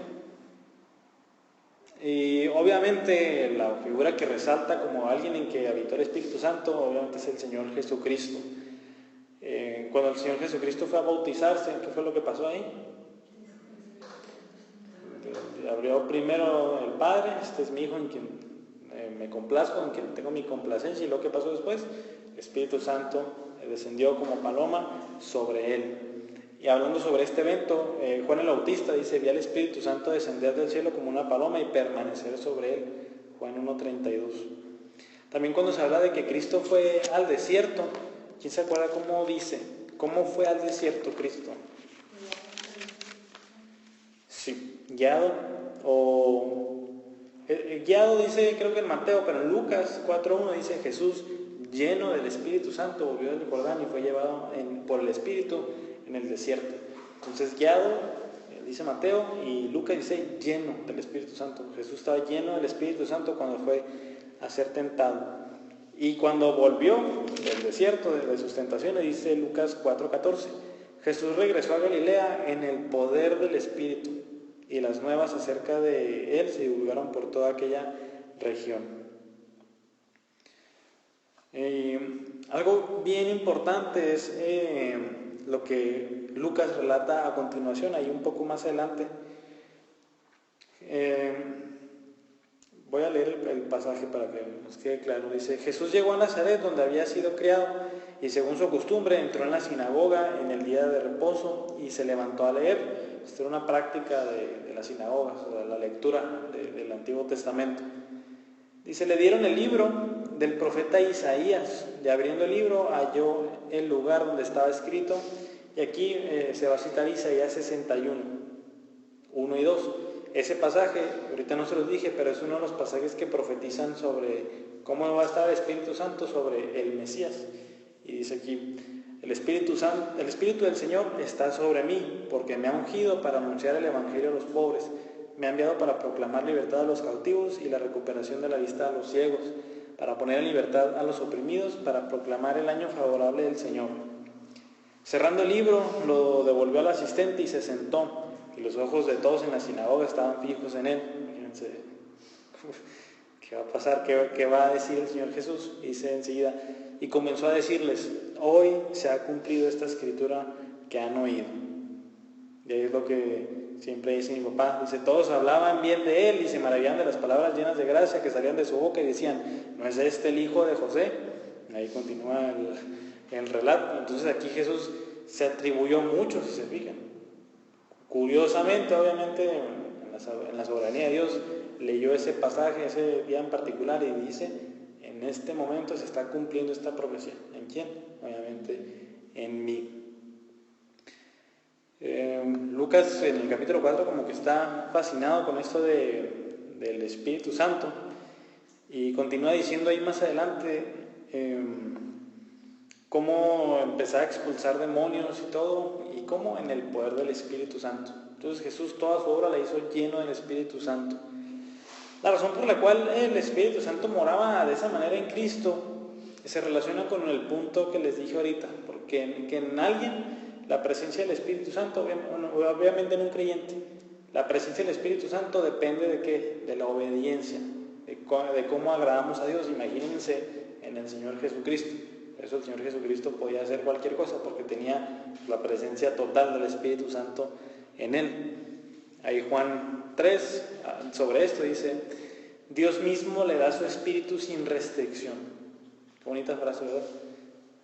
Y obviamente la figura que resalta como alguien en que habitó el Espíritu Santo, obviamente es el Señor Jesucristo. Cuando el Señor Jesucristo fue a bautizarse, ¿qué fue lo que pasó ahí? Abrió primero el Padre, este es mi Hijo en quien me complazco, en quien tengo mi complacencia, y lo que pasó después, el Espíritu Santo descendió como paloma sobre él. Y hablando sobre este evento, Juan el Bautista dice: vi al Espíritu Santo descender del cielo como una paloma y permanecer sobre él. Juan 1:32. También cuando se habla de que Cristo fue al desierto, ¿quién se acuerda cómo dice? ¿Cómo fue al desierto Cristo? Sí, guiado. Guiado dice, creo que en Mateo, pero en Lucas 4:1 dice: Jesús, lleno del Espíritu Santo, volvió del Jordán y fue llevado por el Espíritu en el desierto. Entonces, guiado, dice Mateo, y Lucas dice lleno del Espíritu Santo. Jesús estaba lleno del Espíritu Santo cuando fue a ser tentado. Y cuando volvió del desierto, de sus tentaciones, dice Lucas 4:14, Jesús regresó a Galilea en el poder del Espíritu, y las nuevas acerca de él se divulgaron por toda aquella región. Algo bien importante es lo que Lucas relata a continuación, ahí un poco más adelante. Voy a leer el pasaje para que nos quede claro. Dice: Jesús llegó a Nazaret, donde había sido criado, y según su costumbre entró en la sinagoga en el día de reposo y se levantó a leer. Esta era una práctica de las sinagogas, o de la lectura del Antiguo Testamento. Dice: le dieron el libro del profeta Isaías, y abriendo el libro halló el lugar donde estaba escrito, y aquí se va a citar Isaías 61, 1 y 2. Ese pasaje, ahorita no se los dije, pero es uno de los pasajes que profetizan sobre cómo va a estar el Espíritu Santo sobre el Mesías. Y dice aquí: el Espíritu del Señor está sobre mí, porque me ha ungido para anunciar el Evangelio a los pobres. Me ha enviado para proclamar libertad a los cautivos y la recuperación de la vista a los ciegos, para poner en libertad a los oprimidos, para proclamar el año favorable del Señor. Cerrando el libro, lo devolvió al asistente y se sentó, y los ojos de todos en la sinagoga estaban fijos en él. Imagínense, ¿qué va a pasar? ¿Qué va a decir el Señor Jesús? Dice enseguida: y comenzó a decirles: hoy se ha cumplido esta escritura que han oído. Y ahí es lo que siempre dice mi papá. Dice: todos hablaban bien de él y se maravillaban de las palabras llenas de gracia que salían de su boca, y decían: ¿no es este el hijo de José? Ahí continúa el relato. Entonces aquí Jesús se atribuyó mucho, si se fijan. Curiosamente, obviamente, en la soberanía de Dios, leyó ese pasaje, ese día en particular, y dice, en este momento se está cumpliendo esta profecía. ¿En quién? Obviamente, en mí. Lucas, en el capítulo 4, como que está fascinado con esto del Espíritu Santo, y continúa diciendo ahí más adelante cómo empezar a expulsar demonios y todo, y cómo en el poder del Espíritu Santo. Entonces Jesús toda su obra la hizo lleno del Espíritu Santo. La razón por la cual el Espíritu Santo moraba de esa manera en Cristo se relaciona con el punto que les dije ahorita, porque que en alguien la presencia del Espíritu Santo, obviamente en un creyente, la presencia del Espíritu Santo depende de qué, de la obediencia, de cómo agradamos a Dios. Imagínense en el Señor Jesucristo. Por eso el Señor Jesucristo podía hacer cualquier cosa, porque tenía la presencia total del Espíritu Santo en él. Ahí Juan 3, sobre esto dice, Dios mismo le da su Espíritu sin restricción. Qué bonita frase, ¿verdad?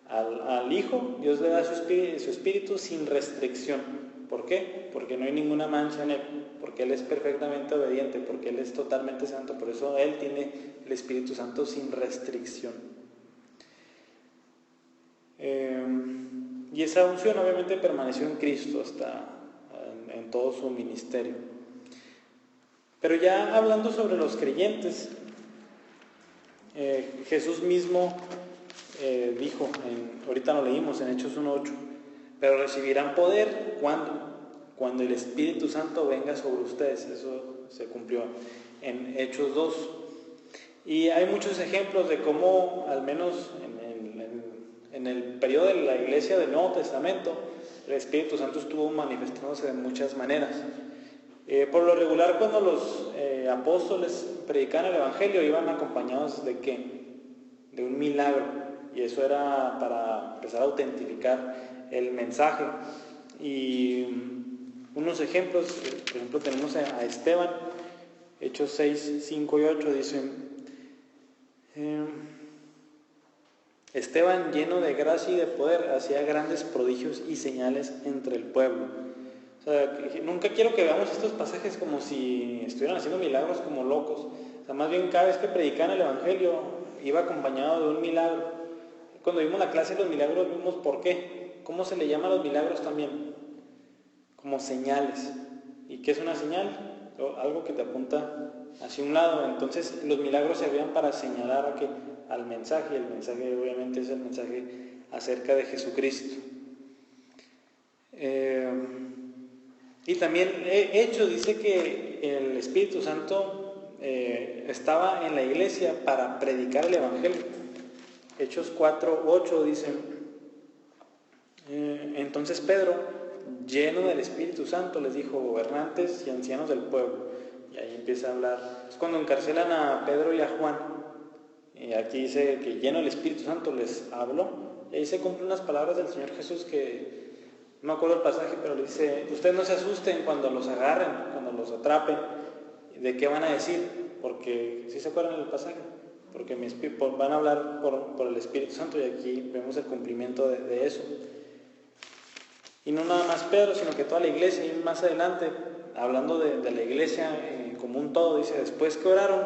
Al Hijo, Dios le da su espíritu sin restricción. ¿Por qué? Porque no hay ninguna mancha en Él, porque Él es perfectamente obediente, porque Él es totalmente santo. Por eso Él tiene el Espíritu Santo sin restricción. Y esa unción obviamente permaneció en Cristo hasta en todo su ministerio. Pero ya hablando sobre los creyentes, Jesús mismo dijo, ahorita lo leímos en Hechos 1:8, pero recibirán poder cuando el Espíritu Santo venga sobre ustedes. Eso se cumplió en Hechos 2. Y hay muchos ejemplos de cómo, al menos en el periodo de la iglesia del Nuevo Testamento, el Espíritu Santo estuvo manifestándose de muchas maneras. Por lo regular, cuando los apóstoles predicaban el Evangelio, iban acompañados ¿de qué? De un milagro. Y eso era para empezar a autentificar el mensaje. Y unos ejemplos, por ejemplo, tenemos a Esteban, Hechos 6, 5 y 8, dicen, Esteban, lleno de gracia y de poder, hacía grandes prodigios y señales entre el pueblo. O sea, nunca quiero que veamos estos pasajes como si estuvieran haciendo milagros como locos. O sea, más bien cada vez que predicaban el Evangelio iba acompañado de un milagro. Cuando vimos la clase de los milagros vimos por qué. ¿Cómo se le llama a los milagros también? Como señales. ¿Y qué es una señal? Algo que te apunta hacia un lado. Entonces los milagros servían para señalar al mensaje. El mensaje obviamente es el mensaje acerca de Jesucristo. Y también Hechos dice que el Espíritu Santo estaba en la iglesia para predicar el Evangelio. Hechos 4:8 dice, entonces Pedro, lleno del Espíritu Santo, les dijo, gobernantes y ancianos del pueblo. Y ahí empieza a hablar. Es cuando encarcelan a Pedro y a Juan. Y aquí dice que lleno del Espíritu Santo les habló. Y ahí se cumplen unas palabras del Señor Jesús que, no me acuerdo el pasaje, pero le dice, ustedes no se asusten cuando los agarren, cuando los atrapen. ¿De qué van a decir? Porque, ¿sí se acuerdan del pasaje? Porque van a hablar por el Espíritu Santo, y aquí vemos el cumplimiento de eso. Y no nada más Pedro, sino que toda la iglesia. Y más adelante, hablando de la iglesia como un todo, dice, después que oraron,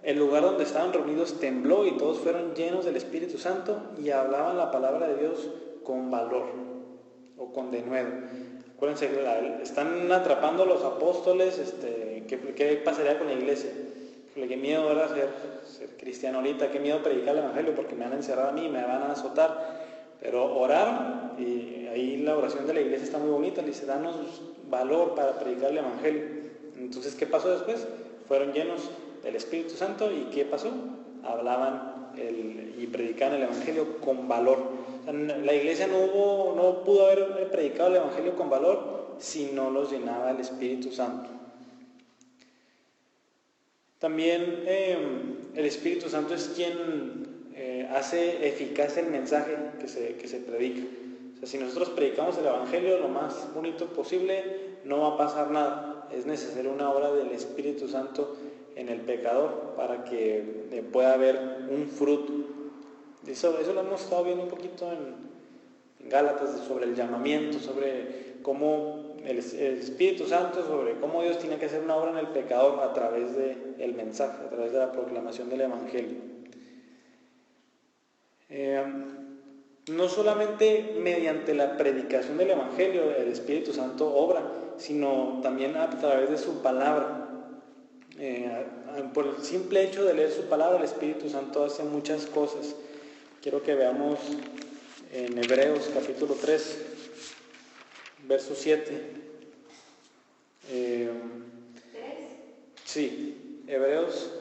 el lugar donde estaban reunidos tembló y todos fueron llenos del Espíritu Santo y hablaban la palabra de Dios con valor o con denuedo. Acuérdense, están atrapando a los apóstoles. ¿Qué pasaría con la iglesia? Qué miedo era ser cristiano ahorita, qué miedo predicar el Evangelio, porque me van a encerrar a mí, me van a azotar. Pero oraron, y ahí la oración de la iglesia está muy bonita, le dice, danos valor para predicar el Evangelio. Entonces, ¿qué pasó después? Fueron llenos del Espíritu Santo, ¿y qué pasó? Hablaban y predicaban el Evangelio con valor. O sea, la iglesia no pudo haber predicado el Evangelio con valor si no los llenaba el Espíritu Santo. También el Espíritu Santo es quien hace eficaz el mensaje que se predica. O sea, si nosotros predicamos el Evangelio lo más bonito posible, no va a pasar nada. Es necesaria una obra del Espíritu Santo en el pecador para que pueda haber un fruto. Eso lo hemos estado viendo un poquito en Gálatas, sobre el llamamiento, sobre cómo el Espíritu Santo, sobre cómo Dios tiene que hacer una obra en el pecador a través del mensaje, a través de la proclamación del Evangelio. No solamente mediante la predicación del Evangelio el Espíritu Santo obra, sino también a través de su palabra. Por el simple hecho de leer su palabra, el Espíritu Santo hace muchas cosas. Quiero que veamos en Hebreos capítulo 3, verso 7. Sí, Hebreos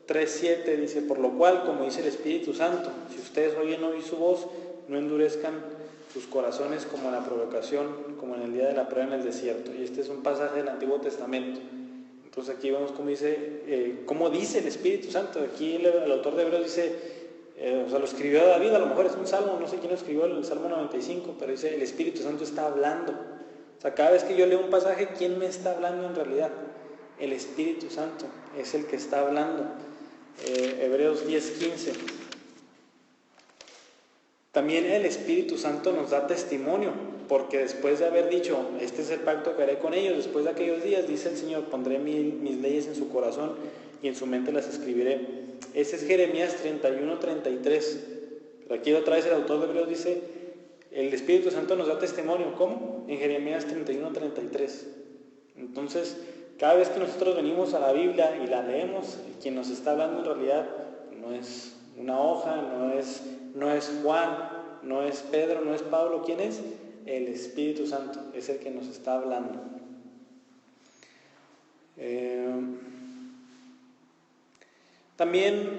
3:7 dice: por lo cual, como dice el Espíritu Santo, si ustedes oyen hoy su voz, no endurezcan sus corazones como en la provocación, como en el día de la prueba en el desierto. Y este es un pasaje del Antiguo Testamento. Entonces aquí vemos cómo dice el Espíritu Santo. Aquí el autor de Hebreos dice, lo escribió David, a lo mejor es un salmo, no sé quién lo escribió, el Salmo 95, pero dice, el Espíritu Santo está hablando. O sea, cada vez que yo leo un pasaje, ¿quién me está hablando en realidad? El Espíritu Santo es el que está hablando. Hebreos 10:15. También el Espíritu Santo nos da testimonio, porque después de haber dicho, este es el pacto que haré con ellos, después de aquellos días, dice el Señor, pondré mis leyes en su corazón y en su mente las escribiré. Ese es Jeremías 31:33. Pero aquí otra vez el autor de Hebreos dice, el Espíritu Santo nos da testimonio. ¿Cómo? En Jeremías 31:33. Entonces, cada vez que nosotros venimos a la Biblia y la leemos, quien nos está hablando en realidad no es una hoja, no es Juan, no es Pedro, no es Pablo. ¿Quién es? El Espíritu Santo es el que nos está hablando. También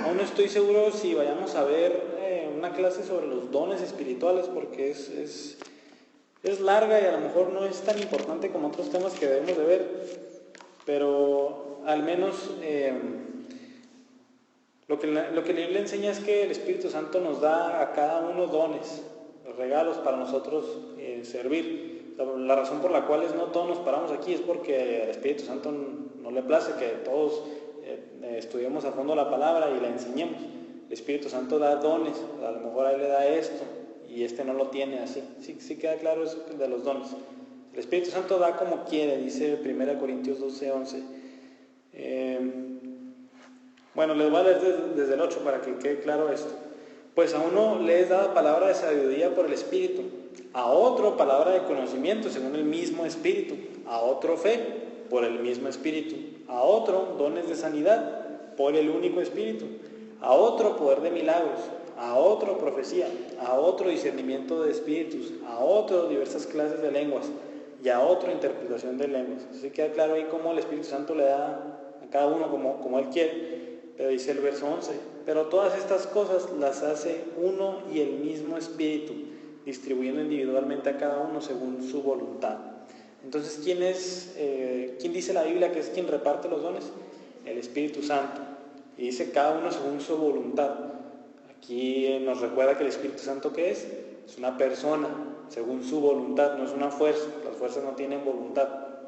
aún no estoy seguro si vayamos a ver una clase sobre los dones espirituales, porque es larga y a lo mejor no es tan importante como otros temas que debemos de ver, pero al menos lo que la Biblia enseña es que el Espíritu Santo nos da a cada uno dones, regalos para nosotros servir. La razón por la cual no todos nos paramos aquí es porque al Espíritu Santo no le place que todos estudiemos a fondo la palabra y la enseñemos. El Espíritu Santo da dones, a lo mejor a él le da esto y este no lo tiene así. Sí queda claro eso de los dones. El Espíritu Santo da como quiere, dice 1 Corintios 12:11. Bueno, les voy a leer desde el 8 para que quede claro esto. Pues a uno le es dada palabra de sabiduría por el Espíritu, a otro palabra de conocimiento según el mismo Espíritu, a otro fe por el mismo Espíritu, a otro dones de sanidad por el único Espíritu, a otro poder de milagros, a otro profecía, a otro discernimiento de espíritus, a otro diversas clases de lenguas y a otro interpretación de lenguas. Así queda claro ahí cómo el Espíritu Santo le da a cada uno como él quiere. Pero dice el verso 11, pero todas estas cosas las hace uno y el mismo Espíritu, distribuyendo individualmente a cada uno según su voluntad. Entonces, ¿quién dice la Biblia que es quien reparte los dones? El Espíritu Santo. Y dice cada uno según su voluntad. Aquí nos recuerda que el Espíritu Santo, ¿qué es? Es una persona, según su voluntad, no es una fuerza. Las fuerzas no tienen voluntad.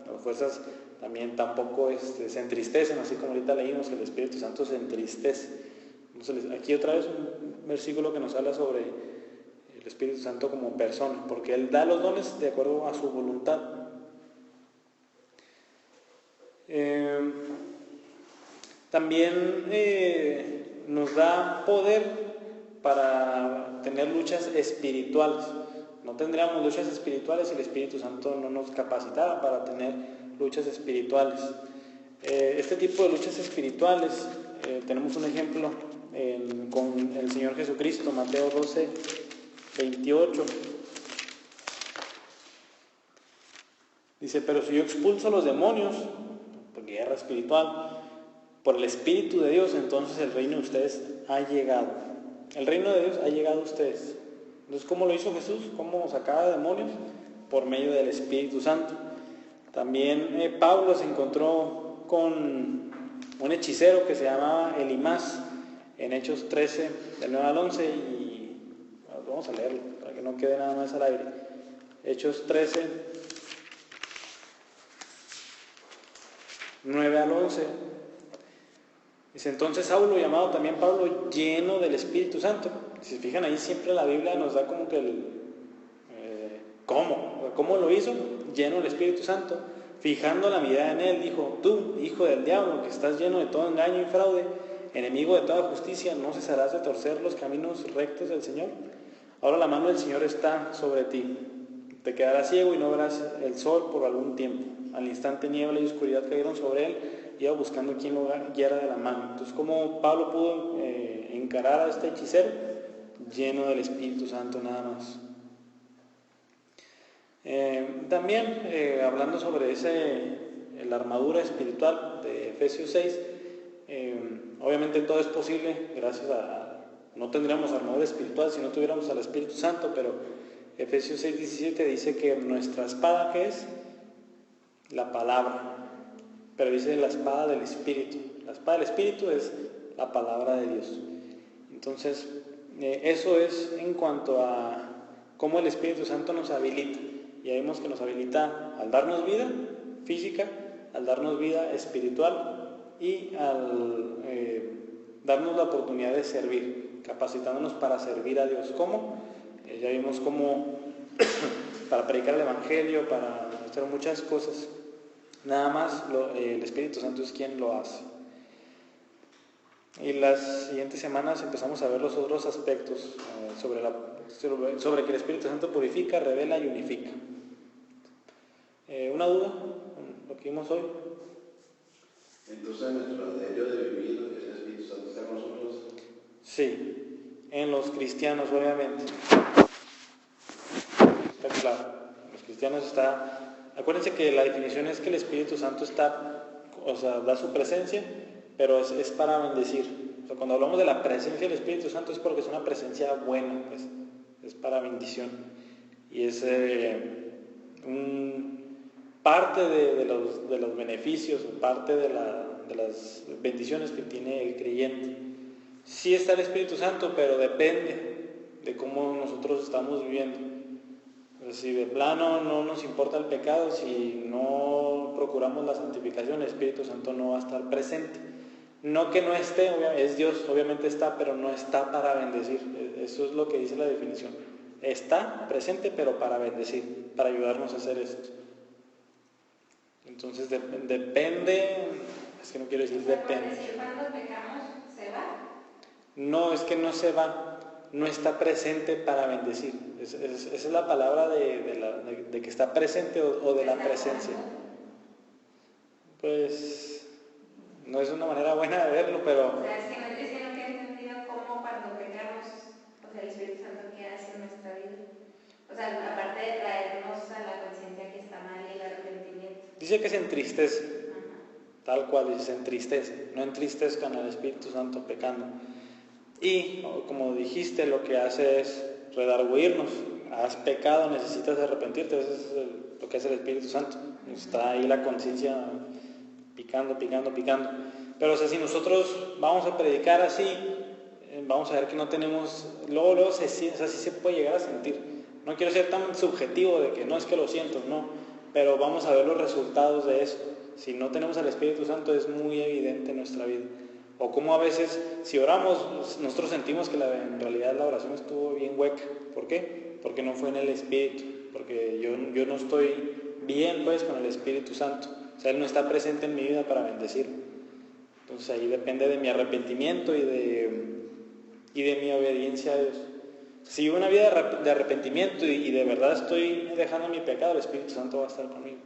Las fuerzas también tampoco se entristecen, así como ahorita leímos que el Espíritu Santo se entristece. Entonces, aquí otra vez un versículo que nos habla sobre el Espíritu Santo como persona, porque Él da los dones de acuerdo a su voluntad. También nos da poder para tener luchas espirituales. No tendríamos luchas espirituales si el Espíritu Santo no nos capacitara para tener luchas espirituales. Este tipo de luchas espirituales, tenemos un ejemplo con el Señor Jesucristo, Mateo 12:28. Dice, pero si yo expulso a los demonios, porque guerra espiritual, por el Espíritu de Dios, entonces el reino de ustedes ha llegado. El reino de Dios ha llegado a ustedes. Entonces, ¿cómo lo hizo Jesús? ¿Cómo sacaba demonios? Por medio del Espíritu Santo. También Pablo se encontró con un hechicero que se llamaba Elimás en Hechos 13, del 9 al 11, y vamos a leerlo para que no quede nada más al aire. Hechos 13, 9 al 11. Dice, entonces Saulo, llamado también Pablo, lleno del Espíritu Santo. Si se fijan ahí, siempre la Biblia nos da como que ¿Cómo? ¿Cómo lo hizo? Lleno del Espíritu Santo. Fijando la mirada en él, dijo: tú, hijo del diablo, que estás lleno de todo engaño y fraude, enemigo de toda justicia, ¿no cesarás de torcer los caminos rectos del Señor? Ahora la mano del Señor está sobre ti. Te quedarás ciego y no verás el sol por algún tiempo. Al instante niebla y oscuridad cayeron sobre él, iba buscando quien lo guiara de la mano. Entonces, ¿cómo Pablo pudo encarar a este hechicero? Lleno del Espíritu Santo nada más. También hablando sobre la armadura espiritual de Efesios 6, obviamente todo es posible gracias no tendríamos armadura espiritual si no tuviéramos al Espíritu Santo, pero Efesios 6:17 dice que nuestra espada, ¿qué es? La palabra, pero dice la espada del Espíritu. La espada del Espíritu es la palabra de Dios. Entonces, eso es en cuanto a cómo el Espíritu Santo nos habilita. Ya vimos que nos habilita al darnos vida física, al darnos vida espiritual y al darnos la oportunidad de servir, capacitándonos para servir a Dios. ¿Cómo? Ya vimos cómo para predicar el Evangelio, para hacer muchas cosas. Nada más el Espíritu Santo es quien lo hace. Y las siguientes semanas empezamos a ver los otros aspectos sobre que el Espíritu Santo purifica, revela y unifica. ¿Una duda con lo que vimos hoy? Entonces, en nuestro diario de vivir, ¿el Espíritu Santo está con nosotros? Sí, en los cristianos, obviamente. Está claro. En los cristianos está. Acuérdense que la definición es que el Espíritu Santo da su presencia, pero es para bendecir. O sea, cuando hablamos de la presencia del Espíritu Santo es porque es una presencia buena, pues, es para bendición. Y es parte de los beneficios, parte de las bendiciones que tiene el creyente. Sí está el Espíritu Santo, pero depende de cómo nosotros estamos viviendo. Si de plano no nos importa el pecado, si no procuramos la santificación, el Espíritu Santo no va a estar presente. No que no esté, es Dios, obviamente está, pero no está para bendecir. Eso es lo que dice la definición. Está presente, pero para bendecir, para ayudarnos a hacer esto. Entonces depende, es que no quiero decir depende. ¿Cuando pecamos se va? No, es que no se va, no está presente para bendecir. Esa es la palabra de que está presente o de la presencia. Pues no es una manera buena de verlo, pero... O sea, es que no he entendido cómo cuando pecamos, o sea, el Espíritu Santo qué hace en nuestra vida. O sea, aparte de traernos a la conciencia que está mal y el arrepentimiento. Dice que se entristece, tal cual dice, se entristece. No entristezcan al Espíritu Santo pecando. Y, como dijiste, lo que hace es redarguirnos. Has pecado, necesitas arrepentirte. Eso es lo que hace el Espíritu Santo. Está ahí la conciencia picando. Pero, o sea, si nosotros vamos a predicar así, vamos a ver que no tenemos... Luego sí se puede llegar a sentir. No quiero ser tan subjetivo de que no es que lo siento, no. Pero vamos a ver los resultados de eso. Si no tenemos al Espíritu Santo es muy evidente en nuestra vida. O como a veces, si oramos, nosotros sentimos que en realidad la oración estuvo bien hueca. ¿Por qué? Porque no fue en el Espíritu. Porque yo no estoy bien, pues, con el Espíritu Santo. O sea, Él no está presente en mi vida para bendecir. Entonces ahí depende de mi arrepentimiento y de mi obediencia a Dios. Si vivo una vida de arrepentimiento y de verdad estoy dejando mi pecado, el Espíritu Santo va a estar conmigo.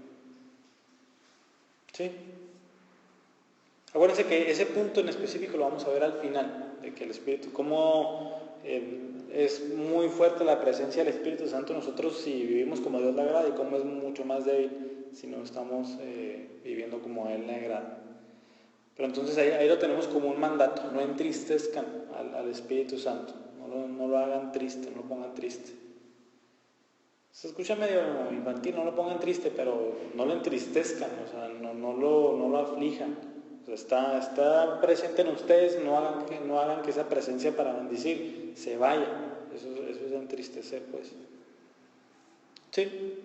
¿Sí? Acuérdense que ese punto en específico lo vamos a ver al final, de que el Espíritu, cómo es muy fuerte la presencia del Espíritu Santo en nosotros si vivimos como a Dios le agrada y cómo es mucho más débil si no estamos viviendo como a Él le agrada. Pero entonces ahí lo tenemos como un mandato: no entristezcan al Espíritu Santo, no lo hagan triste, no lo pongan triste. Se escucha medio infantil, no lo pongan triste, pero no lo entristezcan, o sea, no lo aflijan. O sea, está presente en ustedes, no hagan que esa presencia para bendecir se vaya. Eso es entristecer, pues. Sí.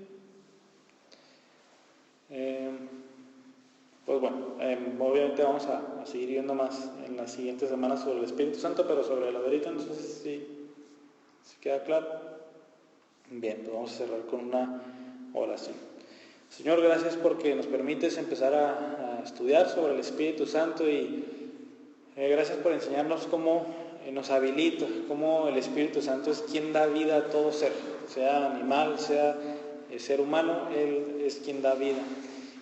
Pues bueno, obviamente vamos a seguir viendo más en las siguientes semanas sobre el Espíritu Santo, pero sobre la verita, entonces sí queda claro. Bien, pues vamos a cerrar con una oración. Señor, gracias porque nos permites empezar a estudiar sobre el Espíritu Santo y gracias por enseñarnos cómo nos habilita, cómo el Espíritu Santo es quien da vida a todo ser, sea animal, sea ser humano, Él es quien da vida.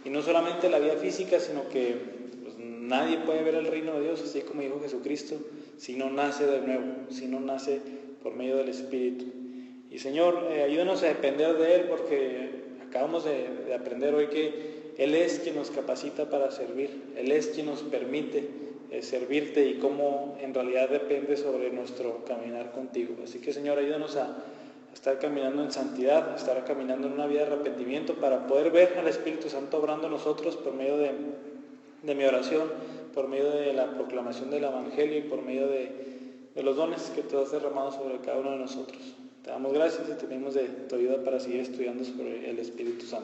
Y no solamente la vida física, sino que pues, nadie puede ver el reino de Dios, así como dijo Jesucristo, si no nace de nuevo, si no nace por medio del Espíritu. Y Señor, ayúdanos a depender de Él, porque acabamos de aprender hoy que Él es quien nos capacita para servir, Él es quien nos permite servirte y cómo en realidad depende sobre nuestro caminar contigo. Así que Señor, ayúdanos a estar caminando en santidad, a estar caminando en una vida de arrepentimiento para poder ver al Espíritu Santo obrando en nosotros por medio de mi oración, por medio de la proclamación del Evangelio y por medio de los dones que tú has derramado sobre cada uno de nosotros. Te damos gracias y te pedimos de tu ayuda para seguir estudiando sobre el Espíritu Santo.